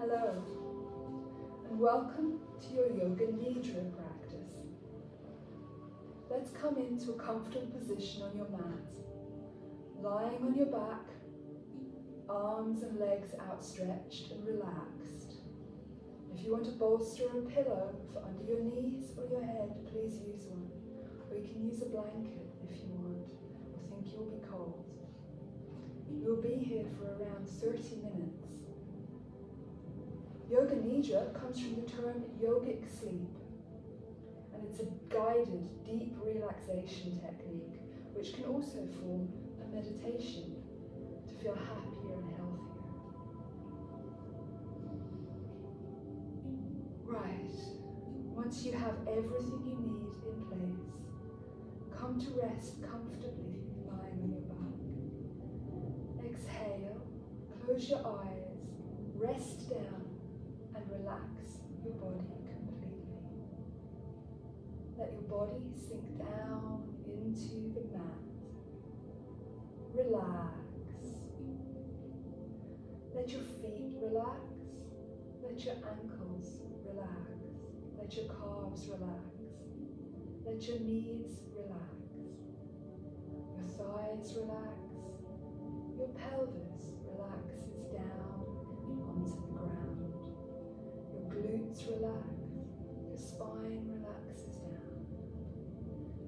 Hello, and welcome to your Yoga Nidra practice. Let's come into a comfortable position on your mat, lying on your back, arms and legs outstretched and relaxed. If you want to bolster a pillow for under your knees or your head, please use one, or you can use a blanket if you want, or think you'll be cold. You'll be here for around 30 minutes. Yoga Nidra comes from the term yogic sleep, and it's a guided, deep relaxation technique which can also form a meditation to feel happier and healthier. Right, once you have everything you need in place, come to rest comfortably lying on your back. Exhale, close your eyes, rest down, and relax your body completely. Let your body sink down into the mat. Relax. Let your feet relax. Let your ankles relax. Let your calves relax. Let your knees relax. Your thighs relax. Your pelvis relaxes down onto the ground. Glutes relax, your spine relaxes down,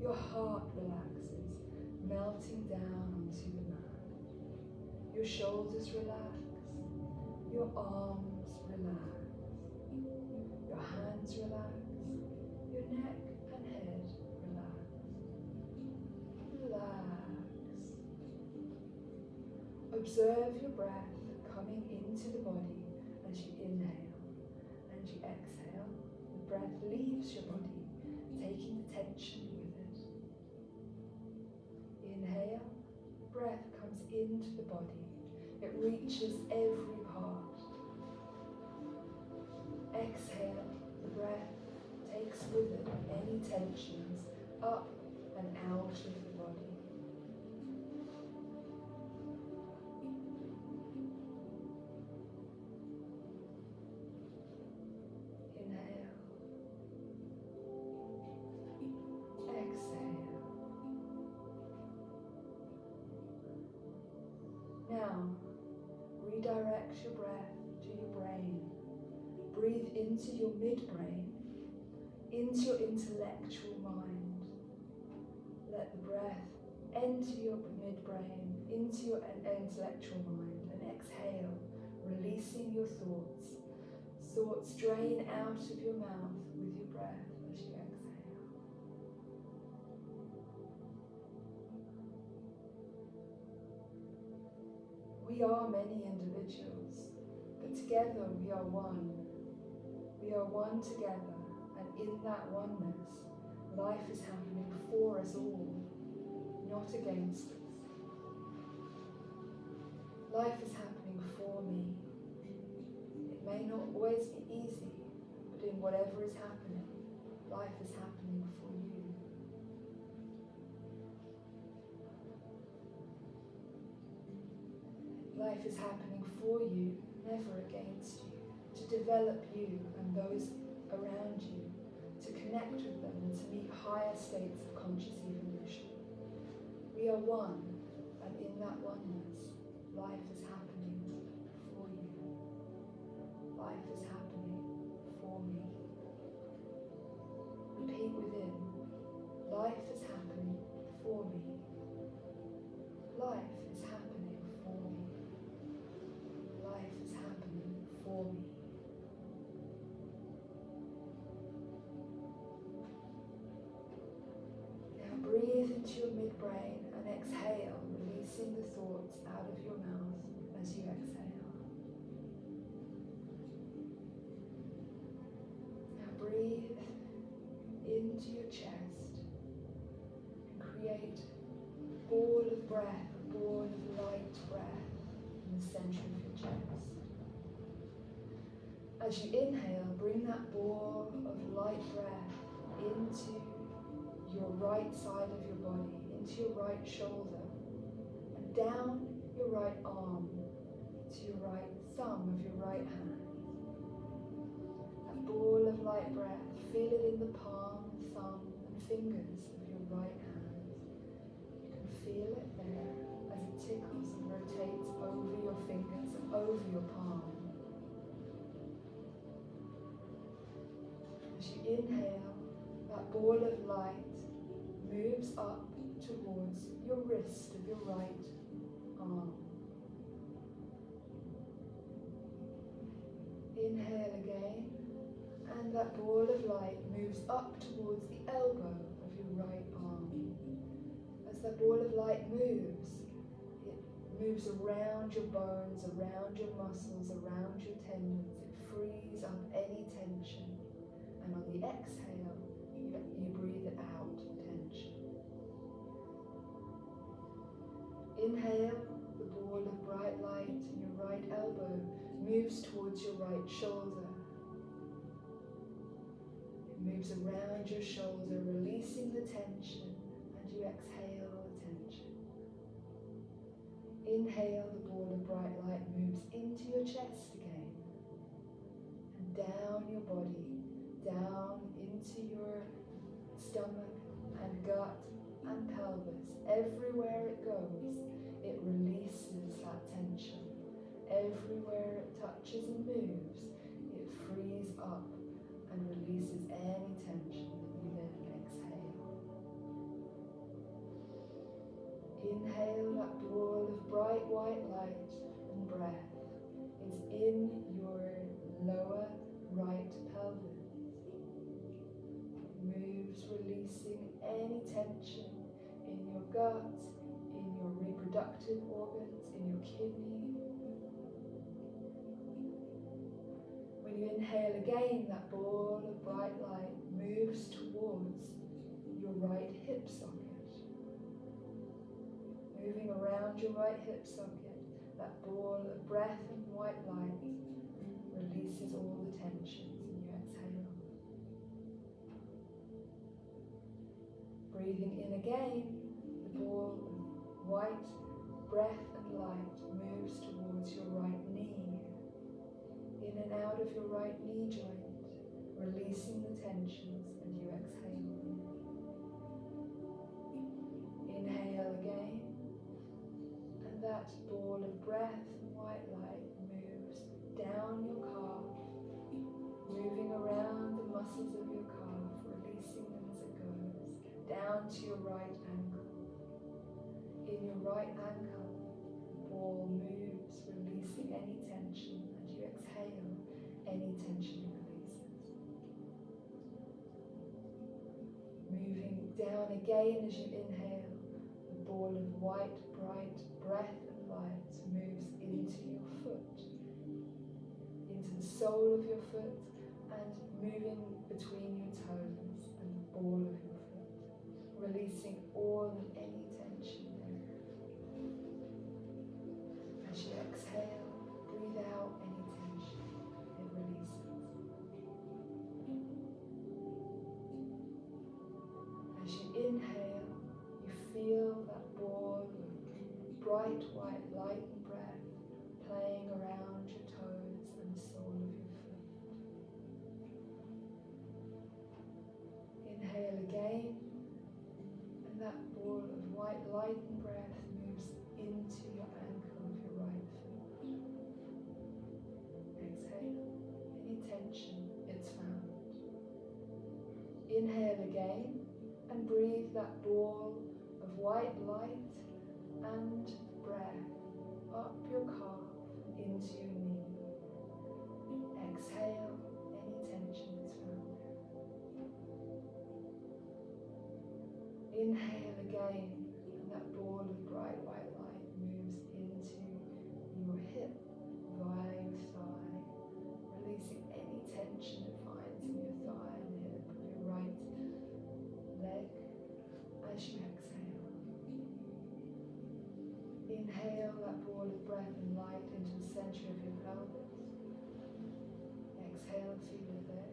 your heart relaxes, melting down onto the mat. Your shoulders relax, your arms relax, your hands relax, your neck and head relax. Relax. Observe your breath coming into the body as you inhale. And you exhale, the breath leaves your body, taking the tension with it. Inhale, breath comes into the body. It reaches every part. Exhale, the breath takes with it any tensions up and out of the body. Now, redirect your breath to your brain. Breathe into your midbrain, into your intellectual mind. Let the breath enter your midbrain, into your intellectual mind, and exhale, releasing your thoughts. Thoughts drain out of your mouth with your breath as you exhale. We are many individuals, but together we are one. We are one together, and in that oneness, life is happening for us all, not against us. Life is happening for me. It may not always be easy, but in whatever is happening, life is happening for you. Life is happening for you, never against you, to develop you and those around you, to connect with them and to meet higher states of conscious evolution. We are one, and in that oneness, life is happening for you. Life is happening for me. Repeat within, life is happening for me. Life is happening for me. Life is happening for me. Now breathe into your midbrain and exhale, releasing the thoughts out of your mouth as you exhale. Now breathe into your chest and create a ball of breath, a ball of light breath in the center of your chest. As you inhale, bring that ball of light breath into your right side of your body, into your right shoulder, and down your right arm to your right thumb of your right hand. the palm, thumb and fingers of your right hand. You can feel it there as it tickles and rotates over your fingers and over your palm. As you inhale, that ball of light moves up towards your wrist of your right arm. Inhale again, and that ball of light moves up towards the elbow of your right arm. As that ball of light moves, it moves around your bones, around your muscles, around your tendons. It frees up any tension. And on the exhale, you breathe it out, tension. Inhale, the ball of bright light in your right elbow moves towards your right shoulder. It moves around your shoulder, releasing the tension, and you exhale the tension. Inhale, the ball of bright light moves into your chest again, and down your body, down into your stomach and gut and pelvis. Everywhere it goes, it releases that tension. Everywhere it touches and moves, it frees up and releases any tension that you then exhale. Inhale, that ball of bright white light and breath is in your lower right pelvis. It moves, releasing any tension in your gut, in your reproductive organs, in your kidney. When you inhale again, that ball of bright light moves towards your right hip socket. Moving around your right hip socket, that ball of breath and white light releases all the tensions and you exhale. Breathing in again, the ball of white breath and light moves towards your right knee. In and out of your right knee joint, releasing the tensions, and you exhale. Inhale again, and that ball of breath and white light moves down your calf, moving around the muscles of your calf, releasing them as it goes, down to your right ankle. In your right ankle, the ball moves, releasing any tension. You exhale, any tension releases. Moving down again as you inhale, the ball of white, bright breath and light moves into your foot, into the sole of your foot, and moving between your toes and the ball of your foot, releasing all and any tension there. As you exhale, breathe out any tension, it releases. As you inhale, you feel that ball of bright white light and breath playing around your toes and the sole of your foot. Inhale again, and that ball of white light and breath moves into your ankle of your right foot. Exhale, any tension, it's found. Inhale again, and breathe that ball of white light and breath up your calf into your knee. Exhale, any tension is found there. Inhale again, and that ball of bright white light moves into your hip via your thigh, releasing any tension it finds in your thigh and hip of your right leg as you exhale. Inhale that ball of breath and light into the center of your pelvis. Exhale, feel it there.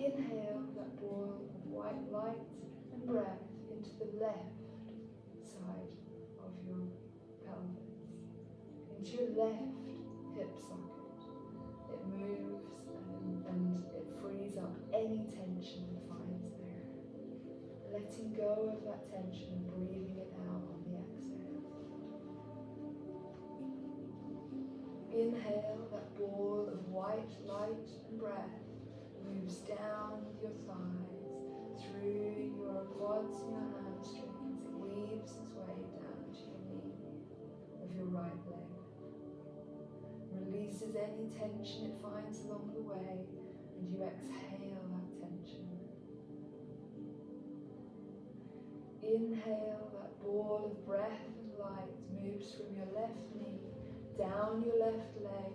Inhale that ball of white light and breath into the left side of your pelvis, into your left hip socket. It moves and it frees up any letting go of that tension and breathing it out on the exhale. Inhale, that ball of white light and breath moves down your thighs, through your quads and your hamstrings. It weaves its way down to your knee of your right leg. Releases any tension it finds along the way, and you exhale that tension. Inhale, that ball of breath and light moves from your left knee, down your left leg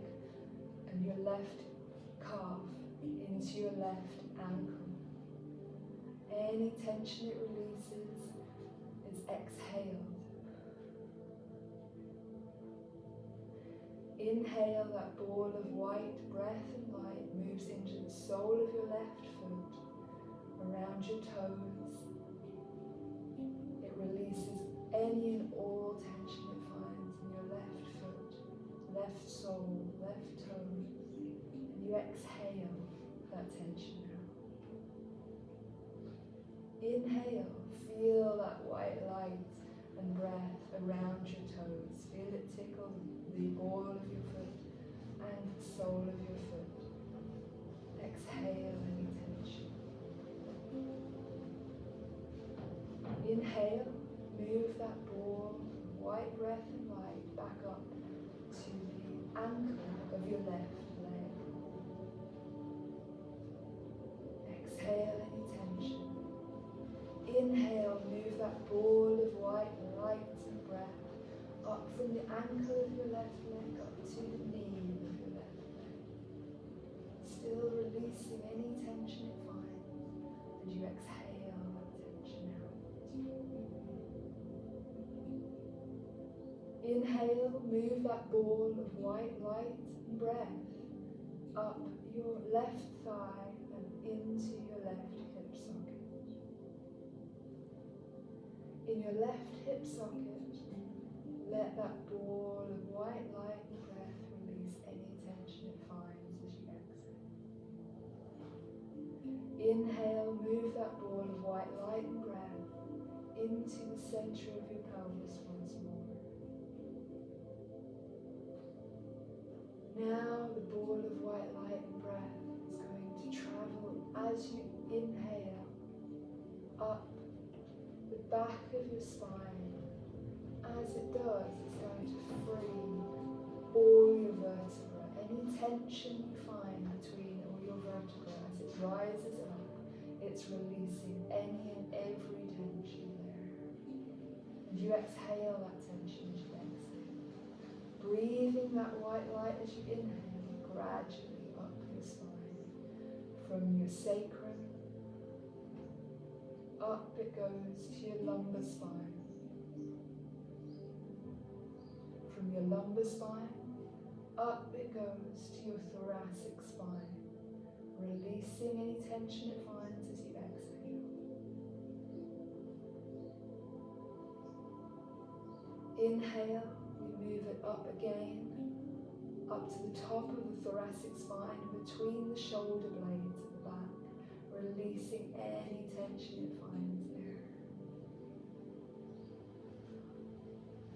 and your left calf, into your left ankle. Any tension it releases is exhaled. Inhale, that ball of white breath and light moves into the sole of your left foot, around your toes. It releases any and all tension it finds in your left foot, left sole, left toes, and you exhale that tension out. Inhale, feel that white light and breath around your toes. Feel it tickle the ball of your foot and the sole of your foot. Exhale any tension. Inhale, move that ball of white breath and light back up to the ankle of your left leg. Exhale any tension. Inhale, move that ball of white light and breath up from the ankle of your left leg up to the knee of your left leg. Still releasing any tension it finds, and you exhale that tension out. Inhale, move that ball of white light and breath up your left thigh and into your left hip socket. In your left hip socket, let that ball of white light and breath release any tension it finds as you exhale. Inhale, move that ball of white light and breath into the center of your pelvis once more. Now the ball of white light and breath is going to travel as you inhale up the back of your spine. As it does, it's going to free all your vertebrae. Any tension you find between all your vertebrae, as it rises up, it's releasing any and every tension there. And you exhale that tension as you exhale. Breathing that white light as you inhale, gradually up your spine. From your sacrum, up it goes to your lumbar spine. From your lumbar spine, up it goes to your thoracic spine, releasing any tension it finds as you exhale. Inhale, we move it up again, up to the top of the thoracic spine, between the shoulder blades at the back, releasing any tension it finds there.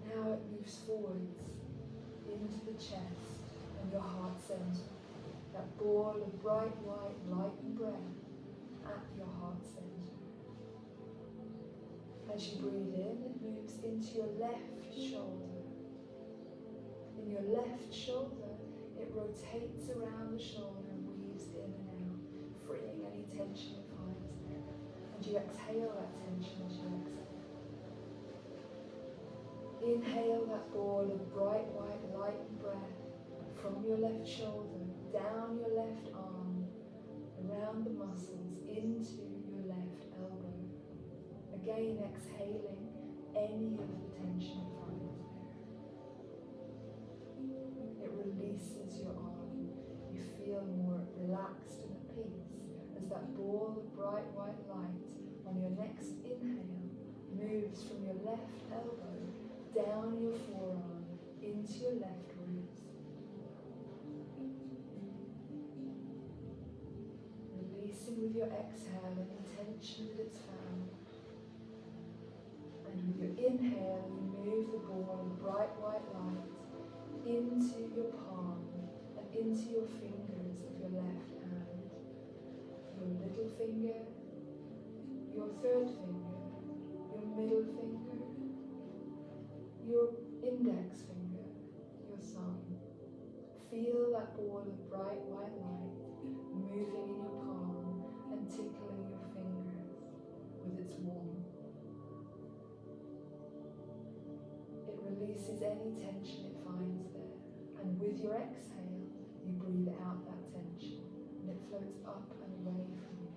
Now it moves forwards into the chest and your heart center, that ball of bright white light and breath at your heart center. As you breathe in, it moves into your left shoulder. In your left shoulder, it rotates around the shoulder and weaves in and out, freeing any tension it finds there. And you exhale that tension as you exhale. Inhale that ball of bright white light and breath from your left shoulder, down your left arm, around the muscles, into your left elbow. Again exhaling any of the tension it finds there. It releases your arm. You feel more relaxed and at peace as that ball of bright white light on your next inhale moves from your left elbow down your forearm into your left wrist. Releasing with your exhale any tension that it's found. inhale, you move the ball of bright white light into your palm and into your fingers of your left hand. Your little finger, your third finger, your middle finger, your index finger, your thumb. Feel that ball of bright white light moving in your palm and tickling your fingers with its warmth. It releases any tension it finds there, and with your exhale, you breathe out that tension and it floats up and away from you.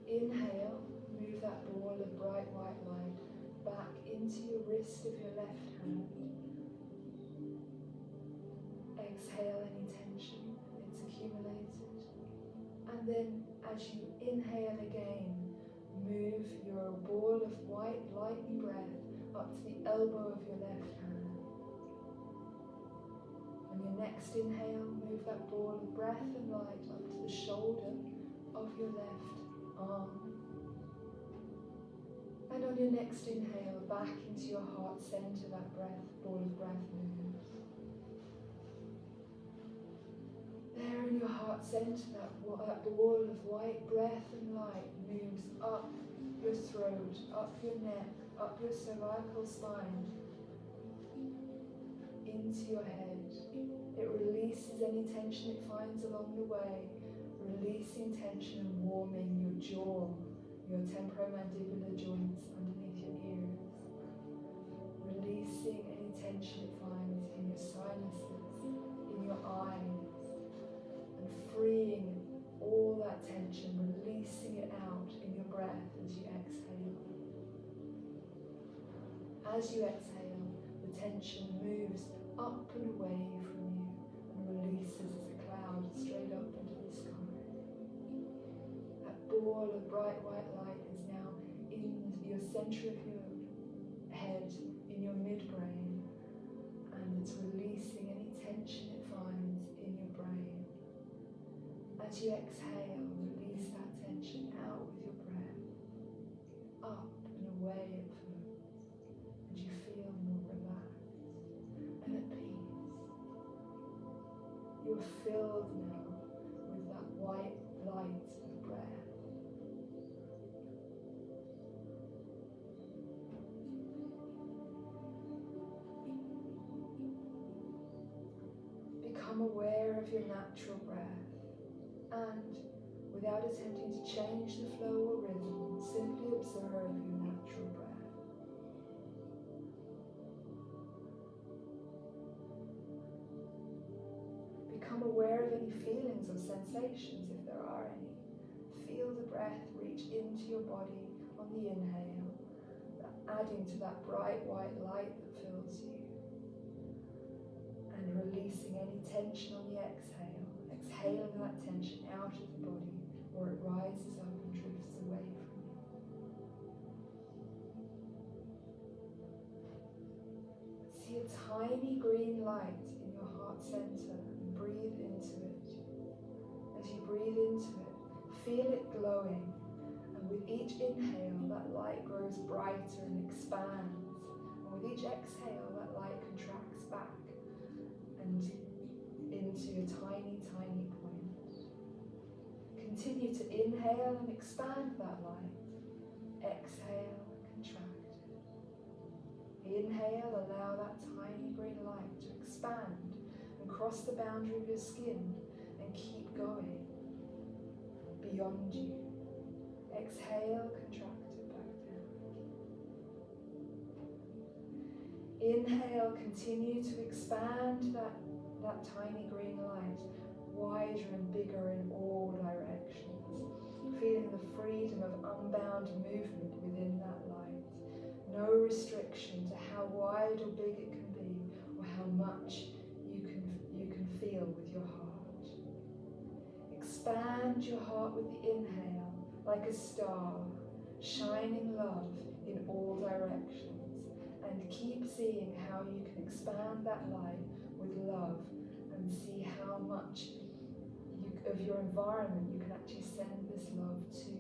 Inhale, move that ball of bright white light back into your wrist of your left hand. Exhale any tension it's accumulated, and then as you inhale again, move your ball of white lightning breath up to the elbow of your left hand. On your next inhale, move that ball of breath and light up to the shoulder of your left arm. And on your next inhale, back into your heart center, that ball of breath moves. There in your heart center, that ball of white breath and light moves up your throat, up your neck, up your cervical spine, into your head. It releases any tension it finds along the way, releasing tension and warming your jaw, your temporomandibular joints underneath your ears, releasing any tension it finds in your sinuses, in your eyes, and freeing all that tension, releasing it out in your breath as you exhale. As you exhale, the tension moves up and away from you and releases as a cloud straight up into the sky. That ball of bright white light is now in your center of your head, in your midbrain, and it's releasing any tension it finds in your brain. As you exhale, release that tension out with your breath. Up and away it floats, and you feel more relaxed and at peace. You're filled now with that white light of breath. Become aware of your natural breath, and without attempting to change the flow or rhythm, simply observe your natural breath. Become aware of any feelings or sensations, if there are any. Feel the breath reach into your body on the inhale, adding to that bright white light that fills you, and releasing any tension on the exhale, exhaling that tension out of the body, or it rises up and drifts away from you. See a tiny green light in your heart center and breathe into it. As you breathe into it, feel it glowing, and with each inhale that light grows brighter and expands, and with each exhale that light contracts back and into a tiny, tiny point. Continue to inhale and expand that light. Exhale, contract it. Inhale, allow that tiny green light to expand and cross the boundary of your skin and keep going beyond you. Exhale, contract it back down. Inhale, continue to expand that tiny green light wider and bigger in all directions, feeling the freedom of unbound movement within that light. No restriction to how wide or big it can be, or how much you can feel with your heart. Expand your heart with the inhale, like a star, shining love in all directions, and keep seeing how you can expand that light with love, and see how much of your environment you can actually send this love to.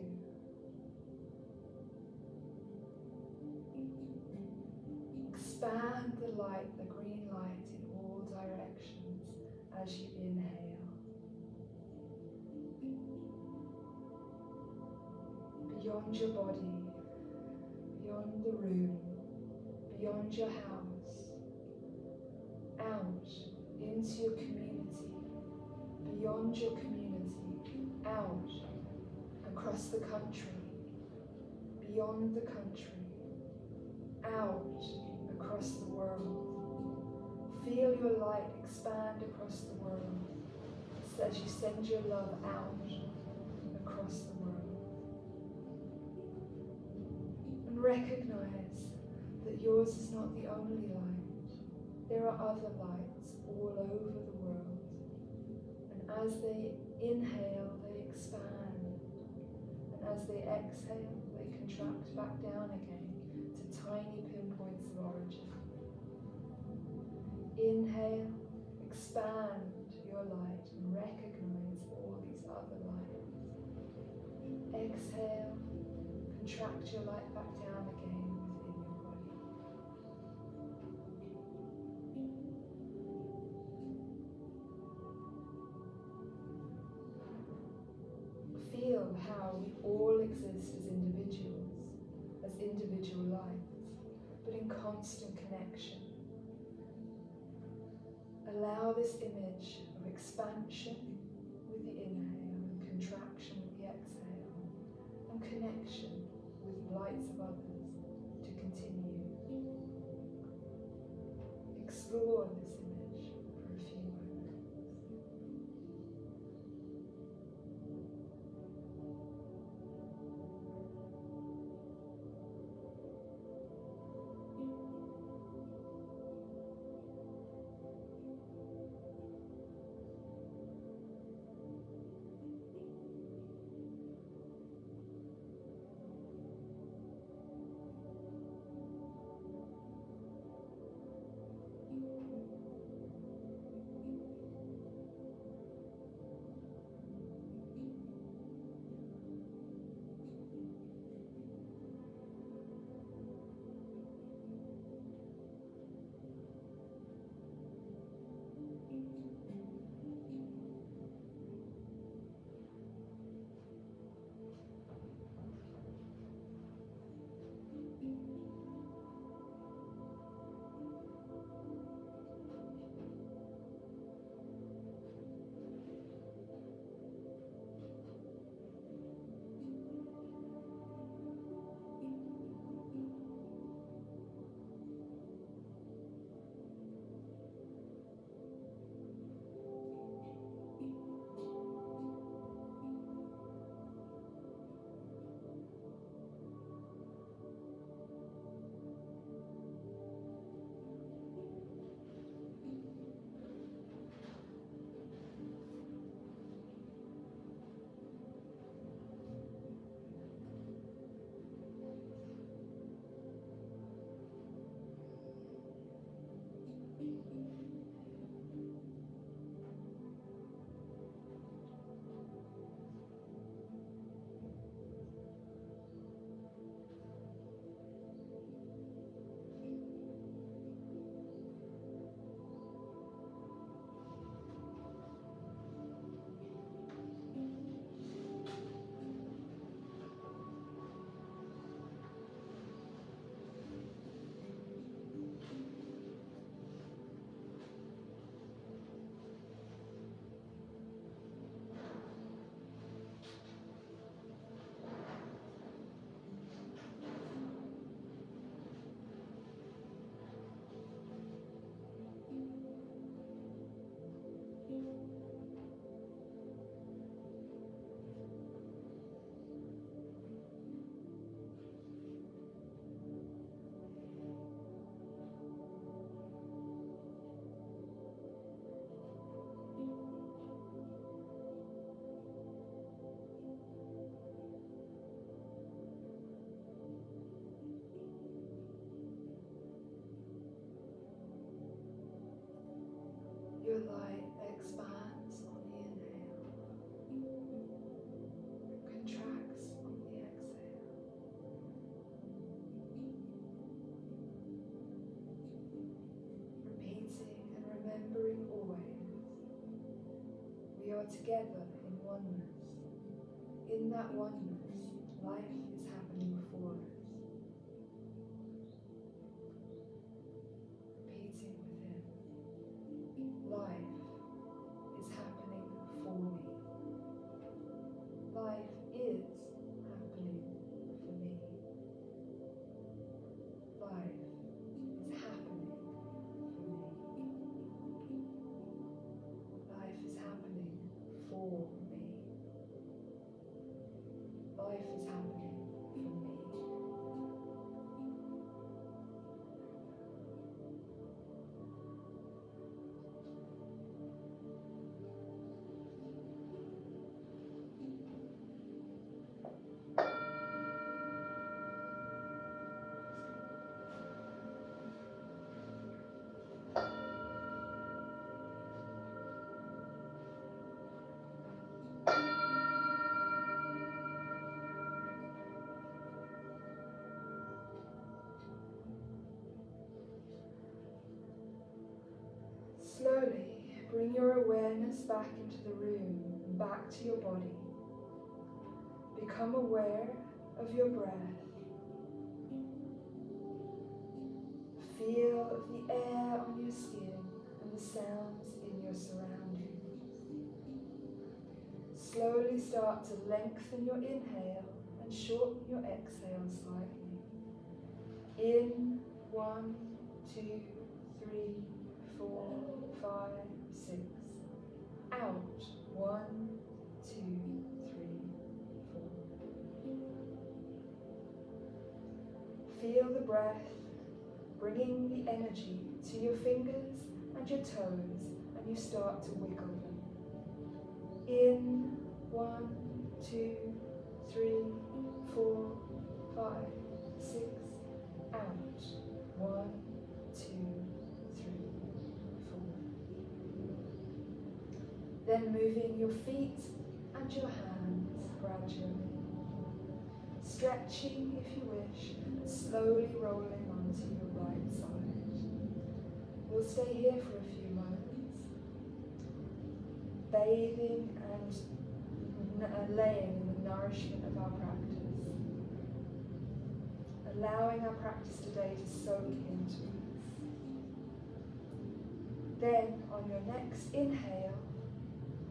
expand the light, the green light, in all directions as you inhale. Beyond your body, beyond the room, beyond your house, out into your community, beyond your community, out across the country, beyond the country, out across the world. Feel your light expand across the world as you send your love out across the world. And recognize that yours is not the only light. There are other lights all over the world. And as they inhale, they expand. And as they exhale, they contract back down again to tiny pinpoints of origin. Inhale, expand your light and recognize all these other lights. Exhale, contract your light back down again within your body. Feel how we all exist as individual lights, but in constant connection. Allow this image of expansion with the inhale and contraction with the exhale, and connection with lights of others to continue. Explore this image for a few moments. Your light expands on the inhale, contracts on the exhale. you are together in oneness. In that oneness, life is happening for us. Repeating within, life is happening for me. Life is happening for me. Life is happening for me. Life is happening for me. Life is happening for me. Slowly bring your awareness back into the room and back to your body. Become aware of your breath. Feel the air on your skin and the sounds in your surroundings. Slowly start to lengthen your inhale and shorten your exhale slightly. In 1, 2, 3, 4, 5, 6. Out 1, 2, 3, 4. Feel the breath bringing the energy to your fingers and your toes, and you start to wiggle them. In 1, 2, 3, 4, 5, 6. Out 1, 2, 3, 4. Then moving your feet and your hands gradually, stretching if you wish, and slowly rolling onto your right side. We'll stay here for a few moments, bathing and laying in the nourishment of our practice, allowing our practice today to soak into us. Then, on your next inhale,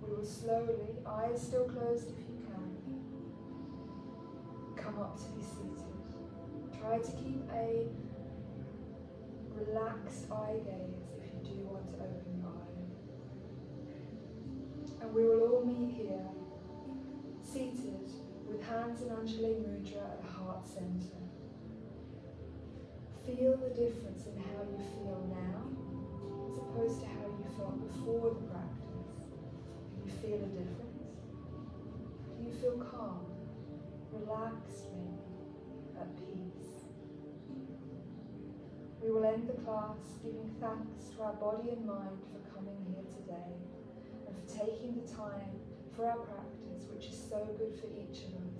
we will slowly, eyes still closed if you can, come up to be seated. Try to keep a relaxed eye gaze if you do want to open your eyes. And we will all meet here, seated with hands in Anjali Mudra at the heart center. Feel the difference in how you feel now as opposed to how you felt before the practice. Do you feel a difference? Do you feel calm, relaxed maybe, at peace? We will end the class giving thanks to our body and mind for coming here today and for taking the time for our practice, which is so good for each of us,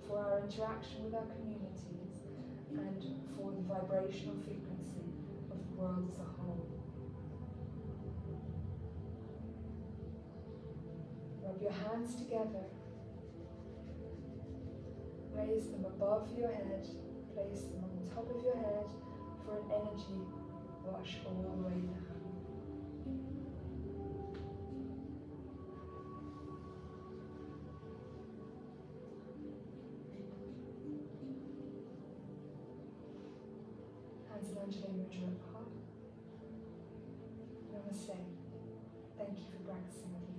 for our interaction with our communities, and for the vibrational frequency of the world as a whole. Rub your hands together, raise them above your head, place them on the top of your head for an energy wash all the way down. Hands in Anjali Mudra at the heart. Namaste. Thank you for practicing with me.